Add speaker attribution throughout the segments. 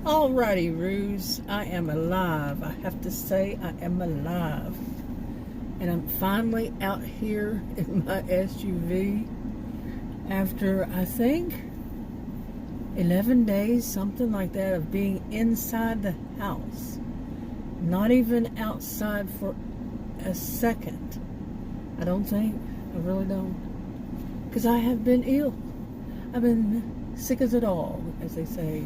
Speaker 1: Alrighty, Ruse. I am alive. I have to say, I am alive. And I'm finally out here in my SUV after, I think, 11 days, something like that, of being inside the house. Not even outside for a second. I don't think. I really don't. Because I have been ill. I've been sick as a dog, as they say.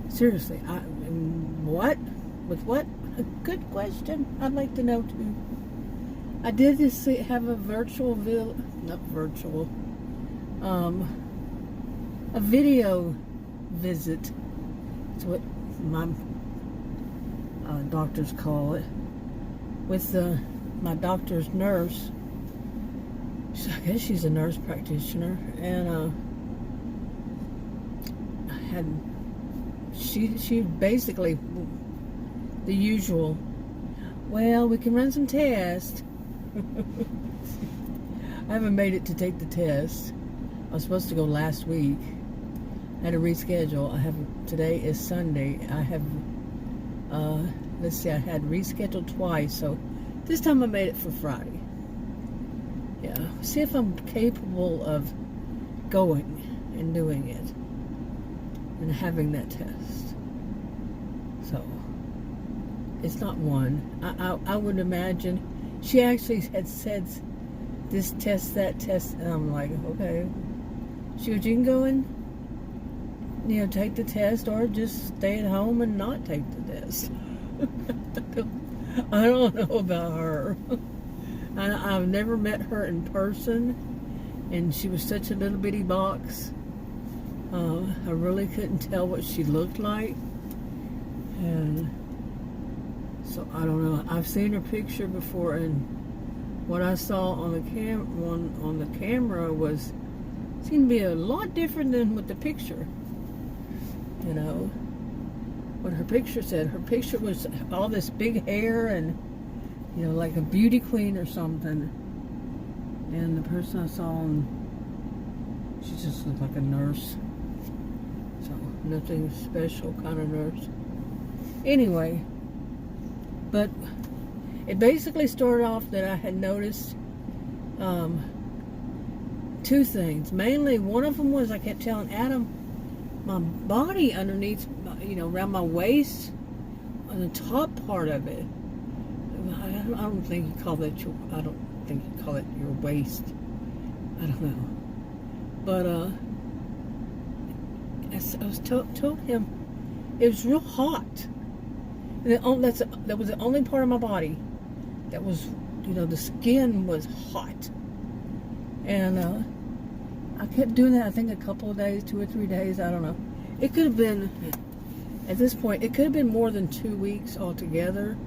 Speaker 1: Seriously, what? With what? A good question. I'd like to know too. I did just have a a video visit. That's what my doctors call it. With my doctor's nurse. I guess she's a nurse practitioner, and she basically the usual. Well, we can run some tests. I haven't made it to take the test. I was supposed to go last week. I had to reschedule. Today is Sunday. I have let's see, I had rescheduled twice, so this time I made it for Friday. Yeah, see if I'm capable of going and doing it and having that test. So it's not one. I would imagine she actually had said this test, that test, and I'm like, okay. She goes, you can go and take the test, or just stay at home and not take the test. I don't know about her. I've never met her in person, and she was such a little bitty box. I really couldn't tell what she looked like, and so I don't know. I've seen her picture before, and what I saw on the camera seemed to be a lot different than what the picture. What her picture said. Her picture was all this big hair and, like a beauty queen or something. And the person I saw, she just looked like a nurse. So, nothing special kind of nurse. Anyway, but it basically started off that I had noticed two things. Mainly, one of them was I kept telling Adam, my body underneath, around my waist, on the top part of it. I don't think you call that your waist. I don't know. But I was told him it was real hot. And that was the only part of my body that was, the skin was hot. And I kept doing that, I think, a couple of days, 2 or 3 days, I don't know. It could have been, at this point, it could have been more than 2 weeks altogether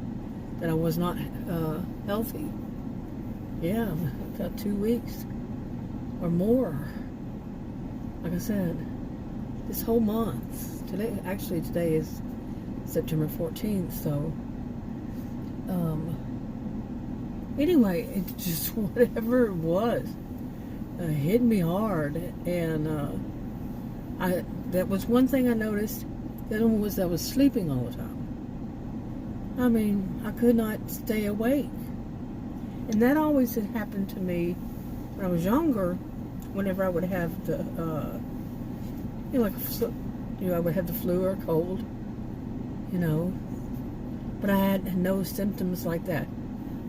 Speaker 1: that I was not healthy. Yeah, about 2 weeks or more. Like I said, this whole month. Today is September 14th, so anyway, it just, whatever it was, hit me hard, and that was one thing I noticed. The other one was I was sleeping all the time. I mean, I could not stay awake, and that always had happened to me when I was younger. Whenever I would have the, I would have the flu or a cold, but I had no symptoms like that.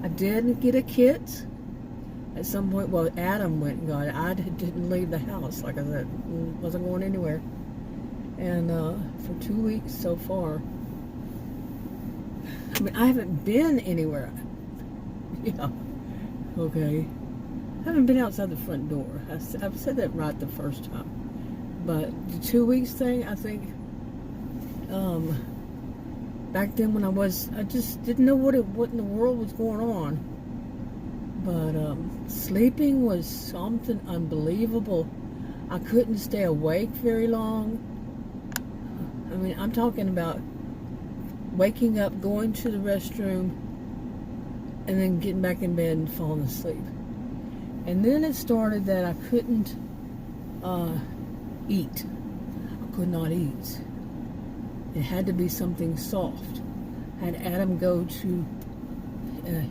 Speaker 1: I did get a kit at some point. Well, Adam went and got it. I didn't leave the house, like I said, wasn't going anywhere. And for 2 weeks so far, I mean, I haven't been anywhere. Okay. I haven't been outside the front door. I've said that right the first time. But the 2 weeks thing, I think, back then when I just didn't know what in the world was going on. But sleeping was something unbelievable. I couldn't stay awake very long. I mean, I'm talking about waking up, going to the restroom, and then getting back in bed and falling asleep. And then it started that I couldn't eat. I could not eat. It had to be something soft. I had Adam go to,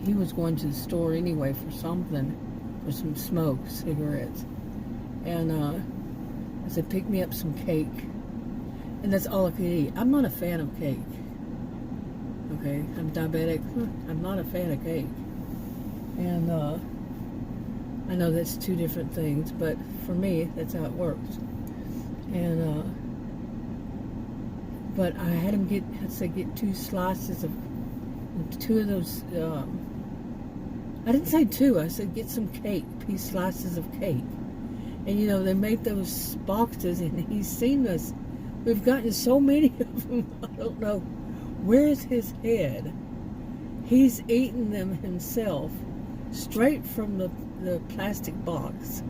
Speaker 1: he was going to the store anyway for something, for some smoke, cigarettes. And I said, pick me up some cake. And that's all I could eat. I'm not a fan of cake. Okay, I'm diabetic. I'm not a fan of cake. And I know that's two different things, but for me, that's how it works. And but I had him get 2 slices of, 2 of those. I didn't say 2. I said get some cake, slices of cake. And you know, they made those boxes, and he's seen us. We've gotten so many of them. I don't know. Where's his head? He's eaten them himself, straight from the plastic box.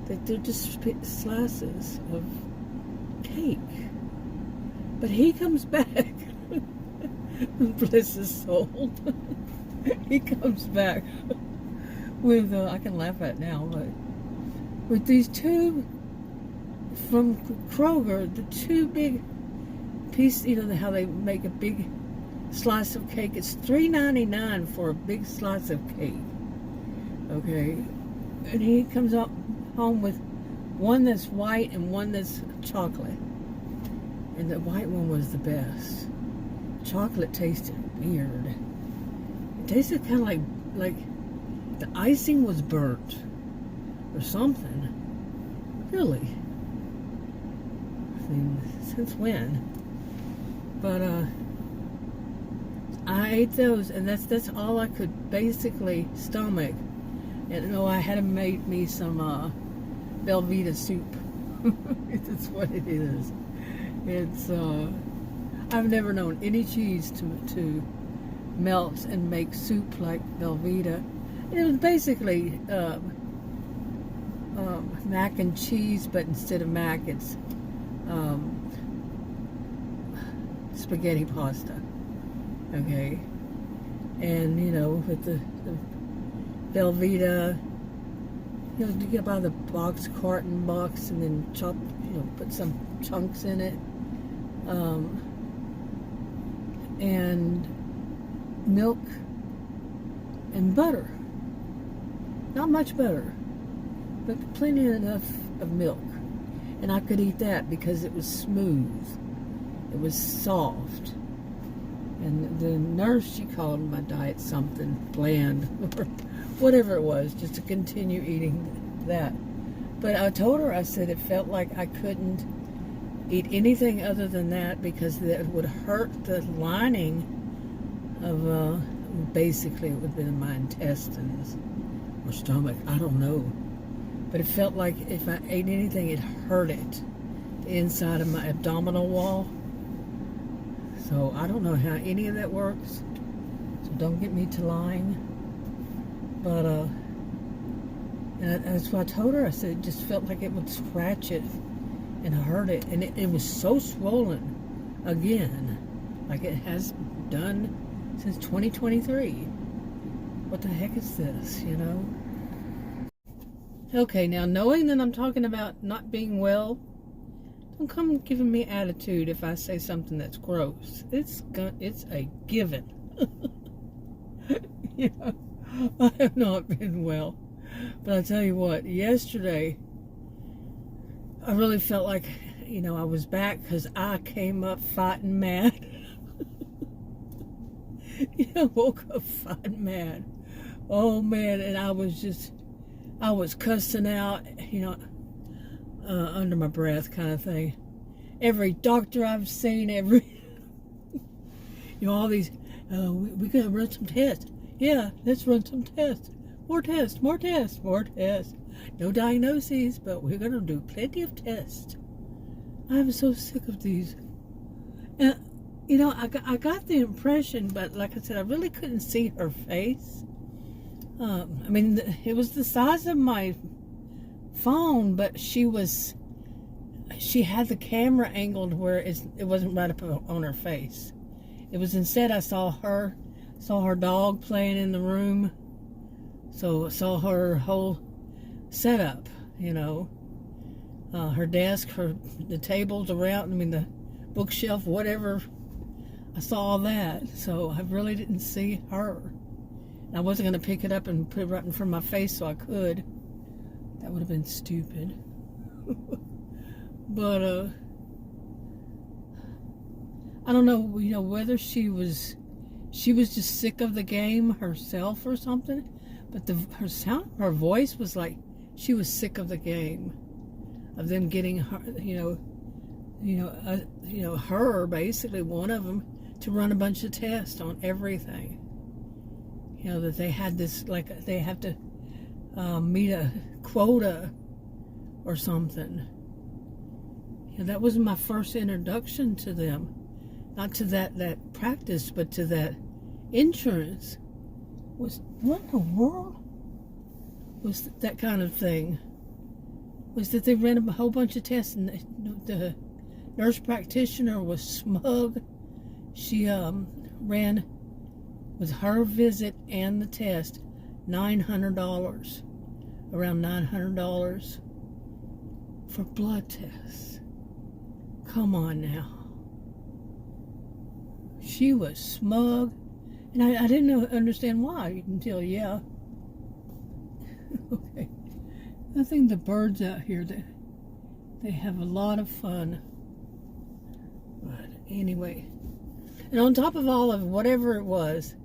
Speaker 1: They're just slices of cake. But he comes back. Bless his soul. He comes back with, I can laugh at it now, but with these 2 from Kroger, the 2 big pieces, you know how they make a big slice of cake. It's $3.99 for a big slice of cake. Okay, and he comes up home with one that's white and one that's chocolate. And the white one was the best. Chocolate tasted weird. It tasted kind of like the icing was burnt or something. Really. I mean, since when? But I ate those, and that's all I could basically stomach. And no, I had made me some Velveeta soup. That's what it is. It's I've never known any cheese to melt and make soup like Velveeta. It was basically mac and cheese, but instead of mac, it's spaghetti pasta. Okay, and you know, with the Velveeta, you know, you get by the carton box, and then chop, you know, put some chunks in it, and milk and butter. Not much butter, but plenty enough of milk. And I could eat that because it was smooth. It was soft. And the nurse, she called my diet something bland, or whatever it was, just to continue eating that. But I told her, I said it felt like I couldn't eat anything other than that because that would hurt the lining of, basically it would have been my intestines or stomach, I don't know. But it felt like if I ate anything, it hurt it, the inside of my abdominal wall. So I don't know how any of that works. So don't get me to lying. But and that's why I told her. I said it just felt like it would scratch it and hurt it, and it was so swollen again, like it has done since 2023. What the heck is this, you know? Okay, now knowing that I'm talking about not being well, don't come giving me attitude if I say something that's gross. It's a given. You know, I have not been well. But I tell you what, yesterday, I really felt like, you know, I was back because I came up fighting mad. You know, woke up fighting mad. Oh, man, and I was cussing out, you know, under my breath kind of thing. Every doctor I've seen, you know, all these, we gotta run some tests. Yeah, let's run some tests. More tests, more tests, more tests. No diagnoses, but we're gonna do plenty of tests. I'm so sick of these. And, you know, I got the impression, but like I said, I really couldn't see her face. I mean, it was the size of my phone, but she had the camera angled where it wasn't right up on her face. It was instead I saw her dog playing in the room, so I saw her whole setup, you know. her desk, the tables around, the bookshelf, whatever. I saw all that, so I really didn't see her. And I wasn't going to pick it up and put it right in front of my face so I could. That would have been stupid. But, I don't know, whether she was just sick of the game herself or something, but her voice was like she was sick of the game, of them getting her, her, basically one of them, to run a bunch of tests on everything. That they had this, like, they have to meet a quota or something. That was my first introduction to them. Not to that practice, but to that insurance. What in the world was that kind of thing? Was that they ran a whole bunch of tests, and the nurse practitioner was smug. She ran, with her visit and the test, $900, around $900 for blood tests. Come on now. She was smug, and I didn't understand why until, yeah. Okay. I think the birds out here, they have a lot of fun. But anyway, and on top of all of whatever it was,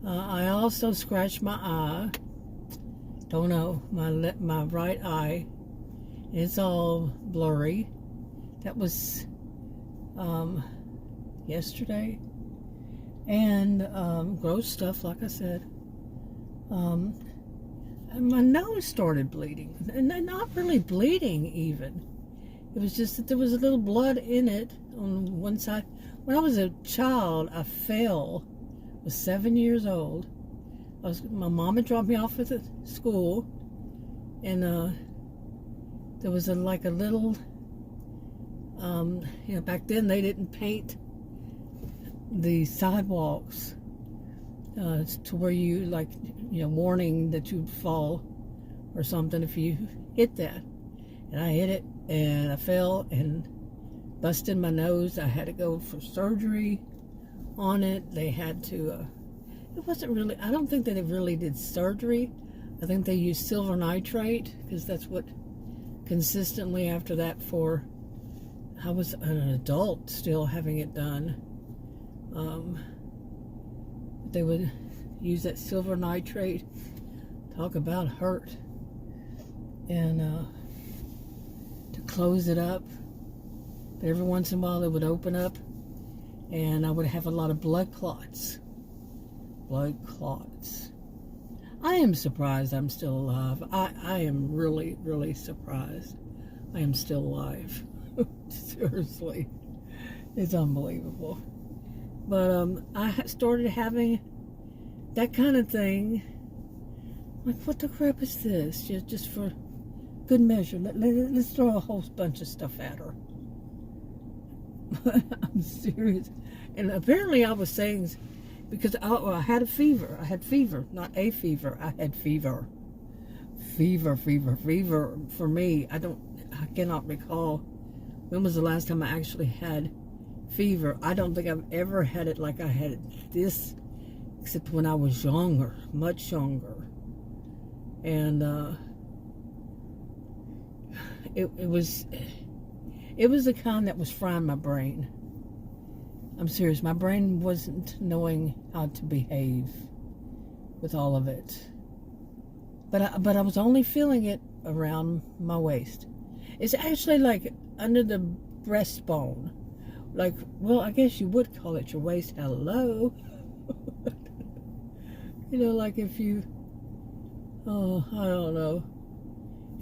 Speaker 1: I also scratched my eye. Don't know, my right eye. It's all blurry. That was yesterday. And gross stuff, like I said. And my nose started bleeding, and not really bleeding even. It was just that there was a little blood in it on one side. When I was a child, I fell. I was 7 years old. My mom had dropped me off at the school, and there was a little. Back then they didn't paint the sidewalks to where you, warning that you'd fall or something if you hit that. And I hit it, and I fell and busted my nose. I had to go for surgery on it. They had to, it wasn't really, I don't think that they really did surgery. I think they used silver nitrate, because that's what consistently after that I was an adult still having it done. They would use that silver nitrate. Talk about hurt. And to close it up. But every once in a while it would open up, and I would have a lot of blood clots. Blood clots. I am surprised I'm still alive. I am really, really surprised I am still alive. Seriously. It's unbelievable. But I started having that kind of thing. Like, what the crap is this? Just for good measure. Let's throw a whole bunch of stuff at her. I'm serious. And apparently I was saying, because I had a fever. I had fever. Not a fever. I had fever. Fever for me. I cannot recall when was the last time I actually had fever. I don't think I've ever had it like I had this, except when I was younger, much younger. And it was the kind that was frying my brain. I'm serious. My brain wasn't knowing how to behave with all of it. But I was only feeling it around my waist. It's actually like under the breastbone. Like, well, I guess you would call it your waist. Hello. Like if you, I don't know.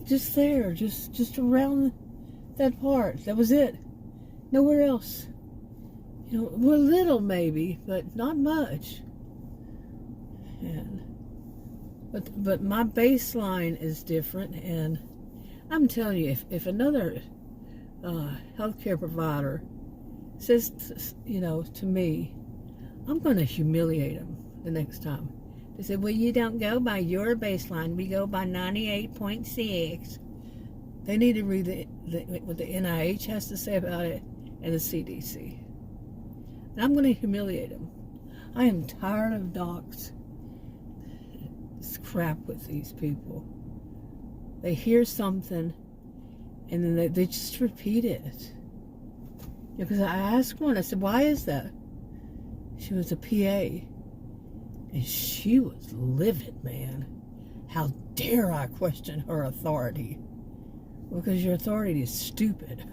Speaker 1: Just there, just around that part. That was it. Nowhere else. Well, a little maybe, but not much. And but my baseline is different, and I'm telling you, if another healthcare provider says, to me, I'm going to humiliate them the next time. They said, well, you don't go by your baseline. We go by 98.6. They need to read what the NIH has to say about it and the CDC. And I'm going to humiliate them. I am tired of docs. It's crap with these people. They hear something and then they just repeat it. Because I asked one, I said, why is that? She was a PA. And she was livid, man. How dare I question her authority? Because your authority is stupid.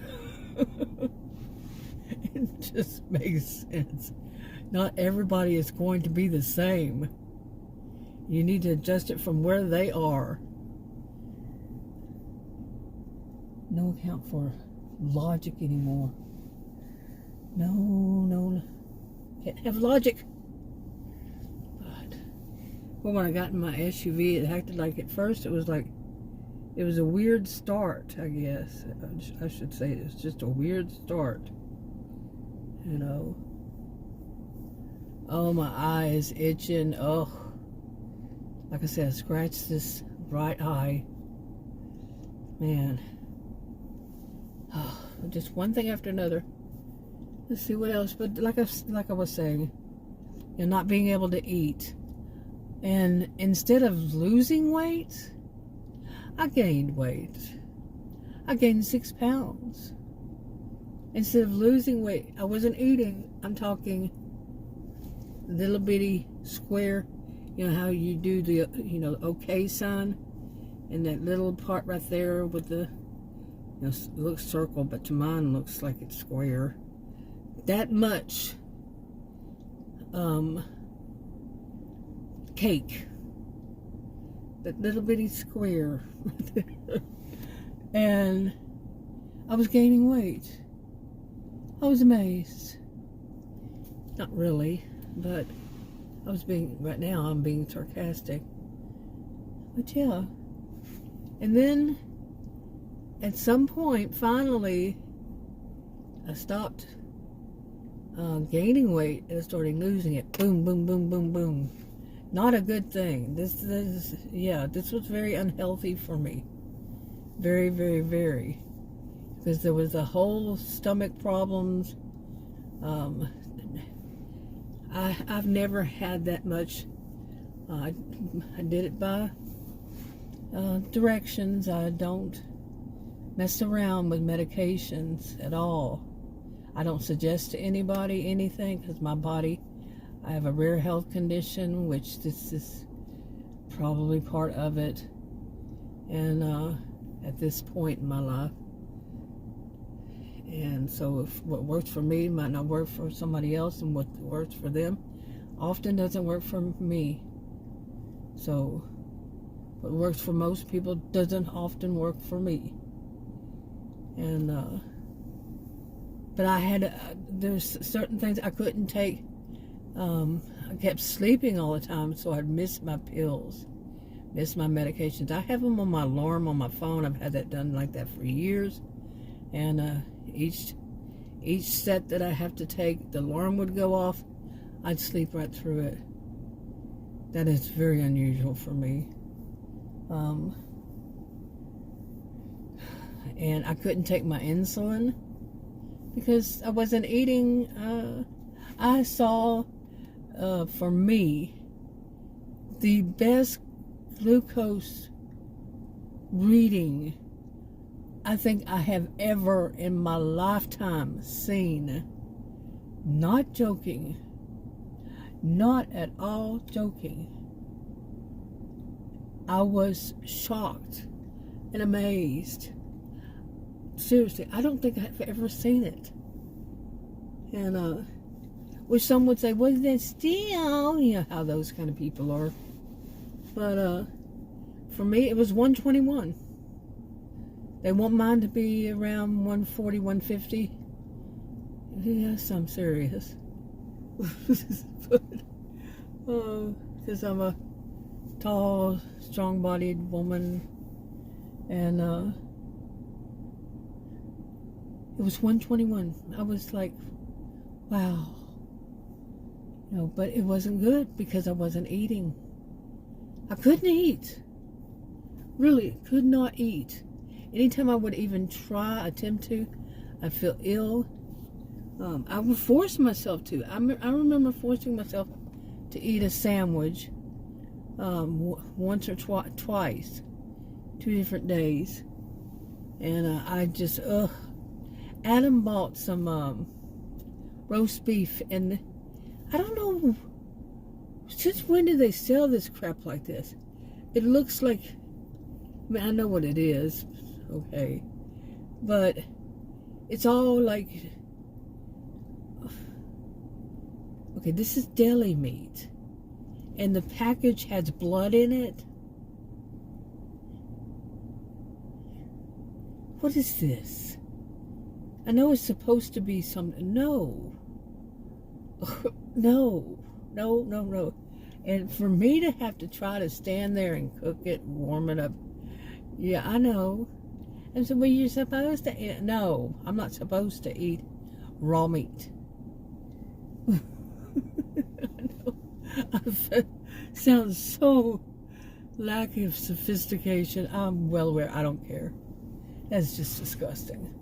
Speaker 1: It just makes sense. Not everybody is going to be the same. You need to adjust it from where they are. No account for logic anymore. No. Can't have logic. But when I got in my SUV, it acted like at first it was a weird start, I guess. I should say it's just a weird start. You know. Oh, my eye is itching. Oh. Like I said, I scratched this right eye. Man. Oh, just one thing after another. Let's see what else. But like I was saying, you're not being able to eat. And instead of losing weight, I gained weight. I gained 6 pounds. Instead of losing weight, I wasn't eating. I'm talking little bitty square. You know how you do the, okay sign? And that little part right there with the, it looks circle, but to mine looks like it's square. That much cake. That little bitty square. And I was gaining weight. I was amazed. Not really, but right now I'm being sarcastic. But yeah. And then, at some point, finally, I stopped gaining weight and started losing it. Boom, boom, boom, boom, boom. Not a good thing. This was very unhealthy for me. Very, very, very. Because there was a whole stomach problems. I've never had that much. I did it by directions. I don't mess around with medications at all. I don't suggest to anybody anything because my body, I have a rare health condition, which this is probably part of it. And at this point in my life. And so if what works for me might not work for somebody else, and what works for them often doesn't work for me. So what works for most people doesn't often work for me. And but I had there's certain things I couldn't take. I kept sleeping all the time, so I'd miss my pills, miss my medications. I have them on my alarm on my phone. I've had that done like that for years. And each set that I have to take, the alarm would go off. I'd sleep right through it. That is very unusual for me. And I couldn't take my insulin because I wasn't eating. I saw, for me, the best glucose reading I think I have ever in my lifetime seen. Not joking. Not at all joking. I was shocked and amazed. Seriously, I don't think I've ever seen it. And, which some would say, well, then still, you know how those kind of people are. But, for me, it was 121. They want mine to be around 140, 150. Yes, I'm serious. Because I'm a tall, strong-bodied woman. And it was 121. I was like, wow. You know, but it wasn't good because I wasn't eating. I couldn't eat. Really, could not eat. anytime I would even attempt to, I'd feel ill. I would force myself to. I remember forcing myself to eat a sandwich once or twice, 2 different days. And I just, Adam bought some roast beef, and I don't know, since when did they sell this crap like this? It looks like, I mean, I know what it is, okay, but it's all like, okay, this is deli meat, and the package has blood in it. What is this? I know it's supposed to be something. No. No. And for me to have to try to stand there and cook it, warm it up. Yeah, I know. And so, well, you're supposed to eat. No, I'm not supposed to eat raw meat. I know. Sounds so lack of sophistication. I'm well aware. I don't care. That's just disgusting.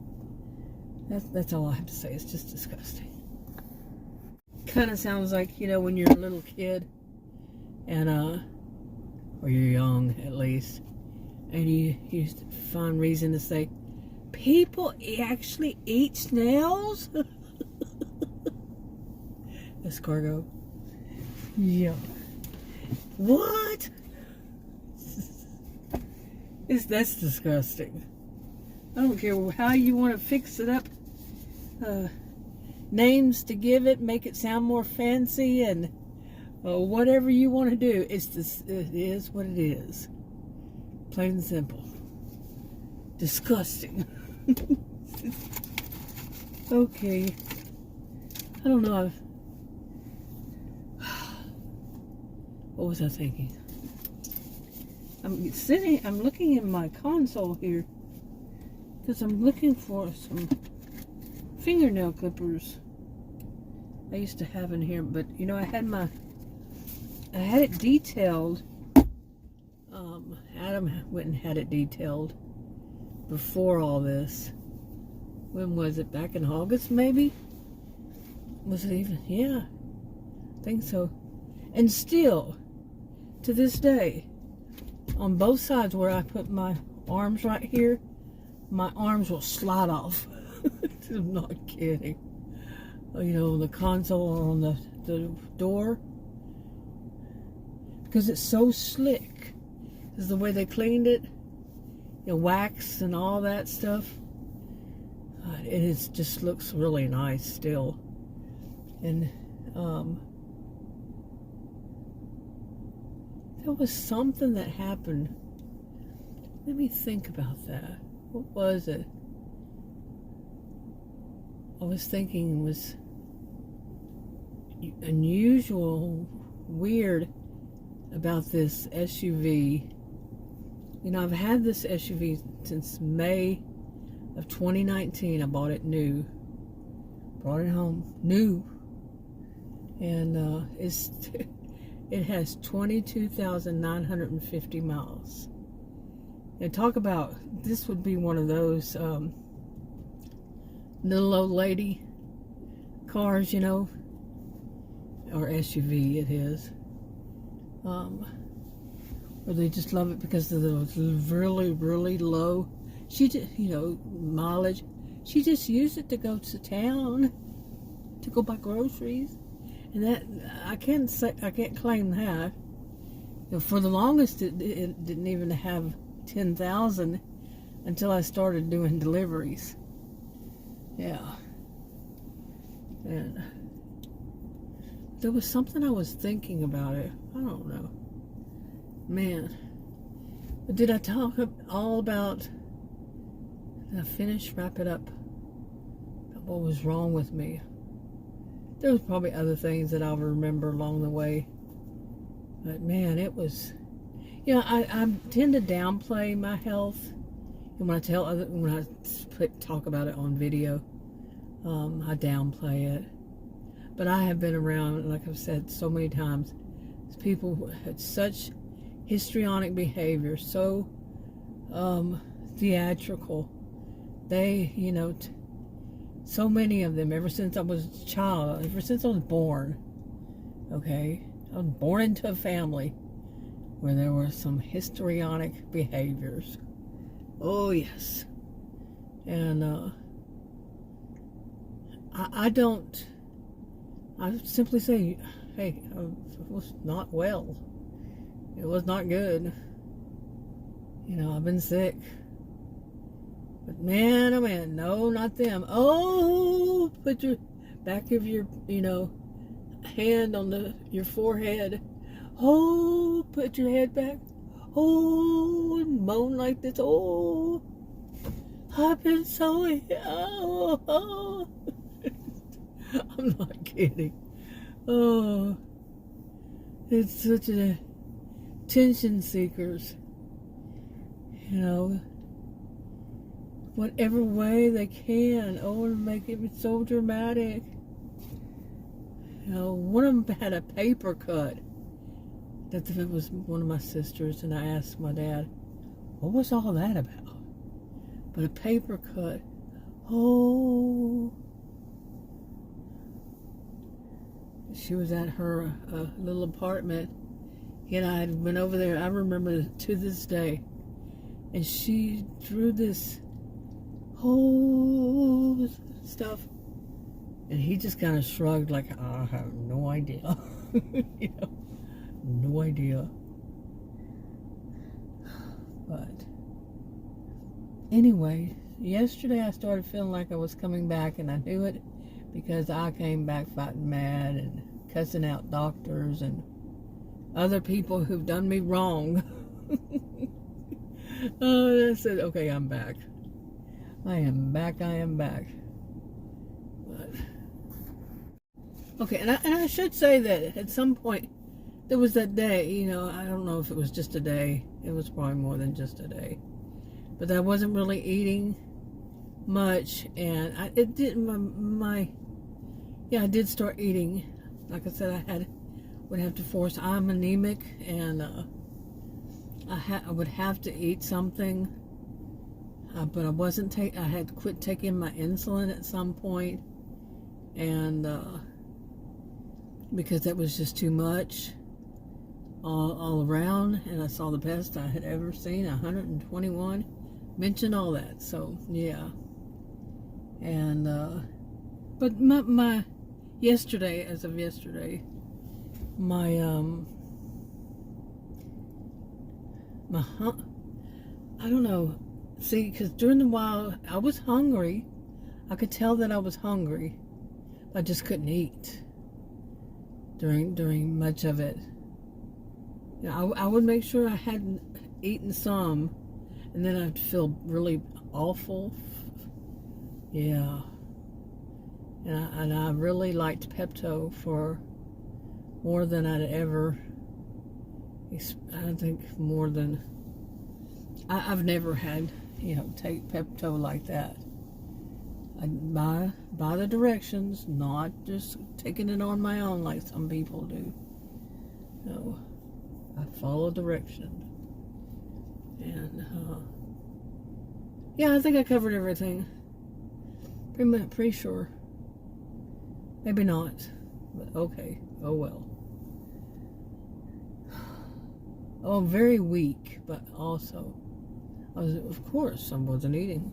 Speaker 1: That's all I have to say. It's just disgusting. Kind of sounds like, you know, when you're a little kid, and or you're young at least, and you find reason to say, people actually eat snails? Escargot. Yeah. What? That's disgusting. I don't care how you want to fix it up. Names to give it, make it sound more fancy, and whatever you want to do. It is what it is. Plain and simple. Disgusting. Okay. I don't know. What was I thinking? I'm looking in my console here, because I'm looking for some fingernail clippers I used to have in here, but you know, I had it detailed. Adam went and had it detailed before all this. When was it? Back in August, maybe? Was it even? Yeah, I think so. And still, to this day, on both sides where I put my arms right here, my arms will slide off. I'm not kidding. You know, the console or on the door, because it's so slick. Is the way they cleaned it, you know, wax and all that stuff. It just looks really nice still. And there was something that happened. Let me think about that. What was it? I was thinking it was unusual, weird about this SUV. You know, I've had this SUV since May of 2019. I bought it new. Brought it home new. And it has 22,950 miles. And talk about, this would be one of those little old lady cars, you know, or SUV it is, where they just love it because of the really, really low, you know, mileage. She just used it to go to town, to go buy groceries, and that I can't claim that. You know, for the longest, it didn't even have 10,000 until I started doing deliveries. Yeah. And there was something I was thinking about it. I don't know. Man. But did I talk all about, did I wrap it up about what was wrong with me? There was probably other things that I'll remember along the way. But man, it was, you know, I tend to downplay my health. And when I talk about it on video, I downplay it. But I have been around, like I've said so many times, people who had such histrionic behavior, so theatrical. They, so many of them, ever since I was a child, ever since I was born, okay? I was born into a family where there were some histrionic behaviors. Oh, yes. And I simply say, hey, it was not well. It was not good. I've been sick. But man, oh man, no, not them. Oh, put your back of your, hand on your forehead. Oh, put your head back. Oh, and moan like this. Oh, I've been so ill. Oh. I'm not kidding. Oh, it's such a attention seekers. Whatever way they can. Oh, to make it so dramatic. One of them had a paper cut. That it was one of my sisters, and I asked my dad, what was all that about? But a paper cut. Oh. She was at her little apartment. He and I had went over there. I remember to this day. And she drew this whole stuff. And he just kind of shrugged like, I have no idea. No idea. But anyway, yesterday I started feeling like I was coming back, and I knew it because I came back fighting mad and cussing out doctors and other people who've done me wrong. Oh, I said, okay, I'm back. I am back. But, okay, and I should say that at some point there was that day, I don't know if it was just a day. It was probably more than just a day. But I wasn't really eating much, and I did start eating. Like I said, would have to force. I'm anemic, and I would have to eat something. But I wasn't I had quit taking my insulin at some point, and because that was just too much all around, and I saw the best I had ever seen, 121. Mention all that, so yeah. And but my yesterday, as of yesterday, my I don't know. See, because during the while I was hungry. I could tell that I was hungry. I just couldn't eat during much of it. I would make sure I hadn't eaten some, and then I'd feel really awful. Yeah. And I really liked Pepto for more than I'd ever. I think more than I've never had. Take Pepto like that. By the directions, not just taking it on my own like some people do. No, I follow direction. And yeah, I think I covered everything. Pretty sure. Maybe not, but okay. Oh well. Oh, I'm very weak, but also of course I wasn't eating,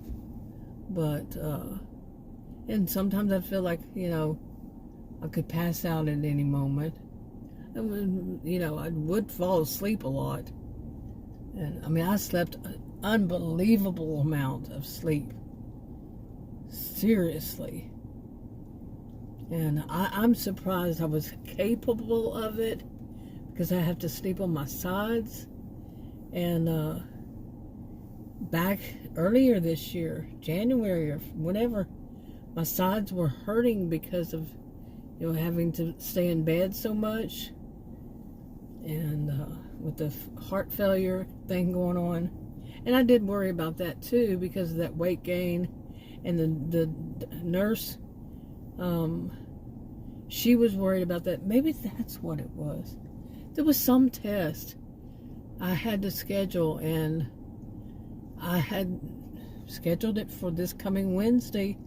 Speaker 1: but and sometimes I feel like I could pass out at any moment. And I would fall asleep a lot, and I mean I slept an unbelievable amount of sleep, seriously. And I'm surprised I was capable of it, because I have to sleep on my sides. And back earlier this year, January or whenever, my sides were hurting because of having to stay in bed so much, and with the heart failure thing going on. And I did worry about that too, because of that weight gain. And the nurse, she was worried about that. Maybe that's what it was. There was some test I had to schedule, and I had scheduled it for this coming Wednesday,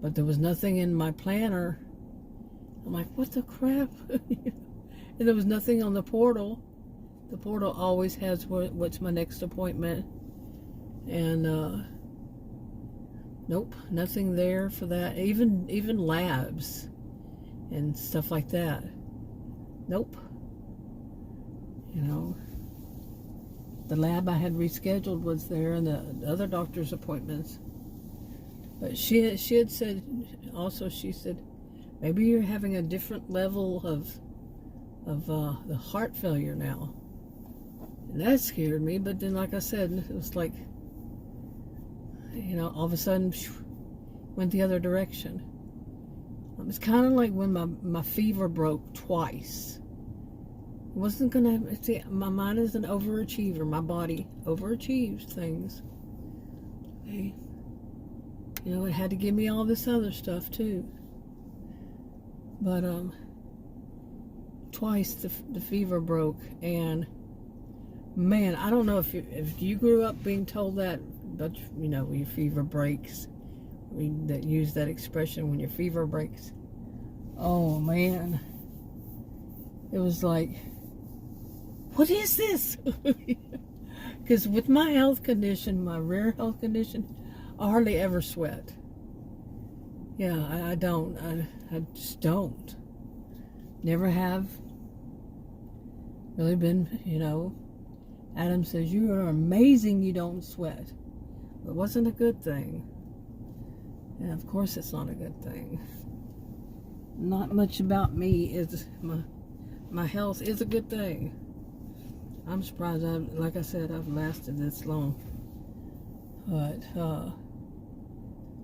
Speaker 1: but there was nothing in my planner. I'm like, what the crap? And there was nothing on the portal. The portal always has what's my next appointment. And nope, nothing there for that. Even labs and stuff like that. Nope. You know, the lab I had rescheduled was there, and the other doctor's appointments. But she had said also, she said, maybe you're having a different level of the heart failure now. And that scared me. But then, like I said, it was like, you know, all of a sudden went the other direction. It's kind of like when my fever broke twice. It wasn't gonna, see, my mind is an overachiever. My body overachieves things. Okay. You know, it had to give me all this other stuff too. But twice the fever broke, and man, I don't know if you grew up being told that, but you know, your fever breaks. We that use that expression, when your fever breaks. Oh man, it was like, what is this? Because with my health condition, my rare health condition, I hardly ever sweat. Yeah, I don't. I just don't. Never have. Really been, you know. Adam says, you are amazing you don't sweat. It wasn't a good thing. And of course it's not a good thing. Not much about me is, my health is a good thing. I'm surprised, like I said, I've lasted this long. But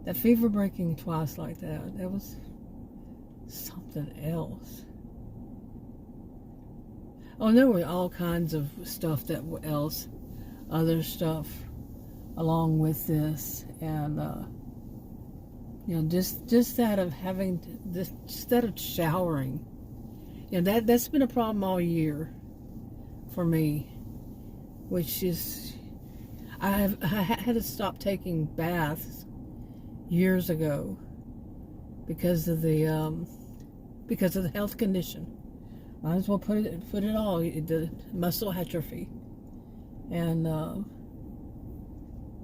Speaker 1: that fever breaking twice like that was something else. Oh, and there were all kinds of stuff other stuff along with this, and you know, just that of having this, instead of showering, you know, that's been a problem all year for me, which is, I had to stop taking baths years ago because of the health condition. Might as well put it all, the muscle atrophy, and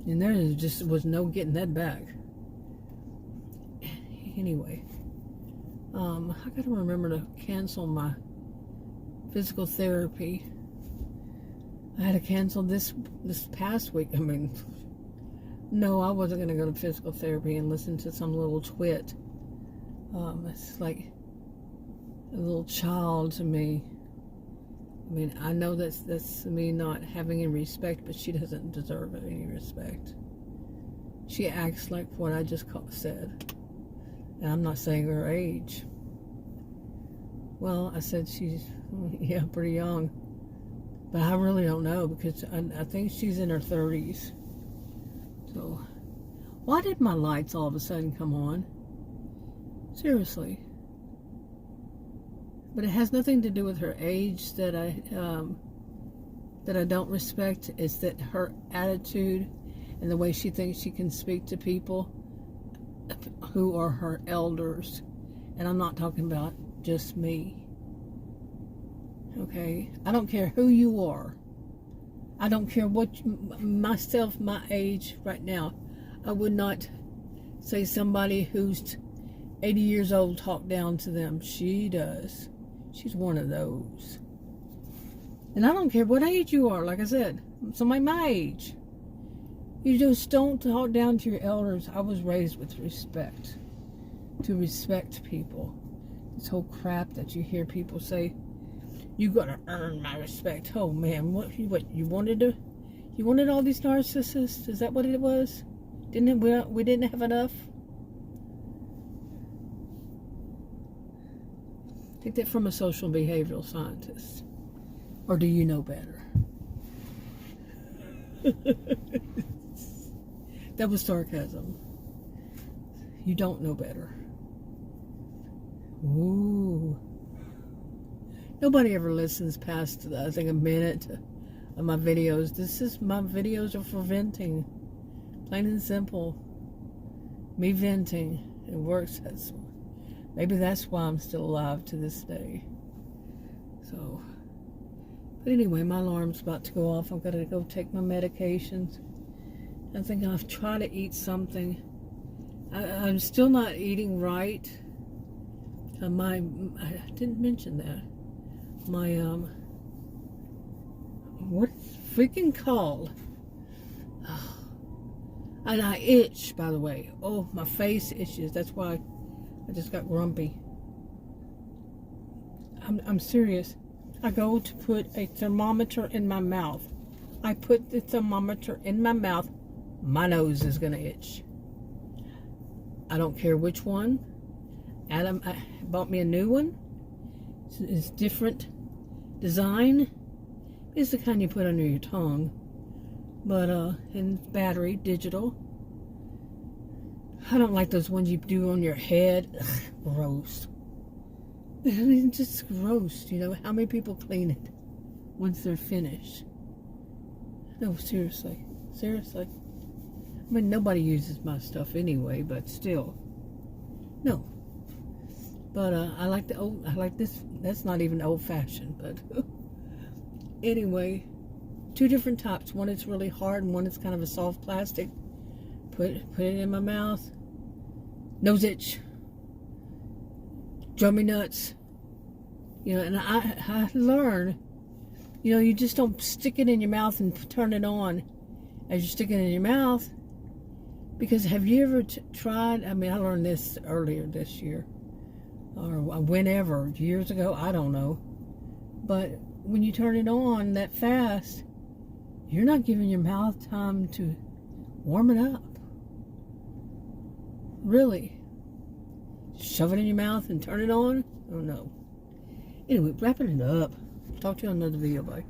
Speaker 1: there just was no getting that back. Anyway, I gotta remember to cancel my physical therapy. I had to cancel this past week. I mean, no, I wasn't gonna go to physical therapy and listen to some little twit. It's like a little child to me. I mean, I know that's me not having any respect, but she doesn't deserve any respect. She acts like what I just said. And I'm not saying her age. Well, I said she's, yeah, pretty young. But I really don't know, because I think she's in her 30s. So, why did my lights all of a sudden come on? Seriously. But it has nothing to do with her age that I don't respect. It's that her attitude and the way she thinks she can speak to people who are her elders. And I'm not talking about just me. Okay? I don't care who you are. I don't care what myself, my age right now. I would not say somebody who's 80 years old talk down to them. She does. She's one of those. And I don't care what age you are. Like I said, somebody my age. You just don't talk down to your elders. I was raised with respect. To respect people. This whole crap that you hear people say, you gotta earn my respect. Oh man, what you wanted all these narcissists? Is that what it was? We didn't have enough? Take that from a social behavioral scientist. Or do you know better? That was sarcasm. You don't know better. Ooh. Nobody ever listens past, I think, a minute of my videos. My videos are for venting. Plain and simple. Me venting. It works. Maybe that's why I'm still alive to this day. So, but anyway, my alarm's about to go off. I've got to go take my medications. I think I'll try to eat something. I'm still not eating right. I didn't mention that. My, what's it freaking called? And I itch, by the way. Oh, my face itches. That's why I just got grumpy. I'm serious. I go to put a thermometer in my mouth. I put the thermometer in my mouth. My nose is going to itch. I don't care which one. Adam bought me a new one. It's different design. It's the kind you put under your tongue. But, in battery, digital. I don't like those ones you do on your head. Ugh, gross. I mean, just gross, you know. How many people clean it once they're finished? No, seriously. Seriously. I mean, nobody uses my stuff anyway, but still. No. But, I like this. That's not even old-fashioned, but anyway. 2 different types. One is really hard and one is kind of a soft plastic. Put it in my mouth. Nose itch. Drove me nuts. You know, and I learned, you know, you just don't stick it in your mouth and turn it on as you stick it in your mouth. Because have you ever tried, I mean, I learned this earlier this year. Or whenever, years ago, I don't know. But when you turn it on that fast, you're not giving your mouth time to warm it up. Really. Shove it in your mouth and turn it on? Oh no. Anyway, wrapping it up. Talk to you on another video. Bye.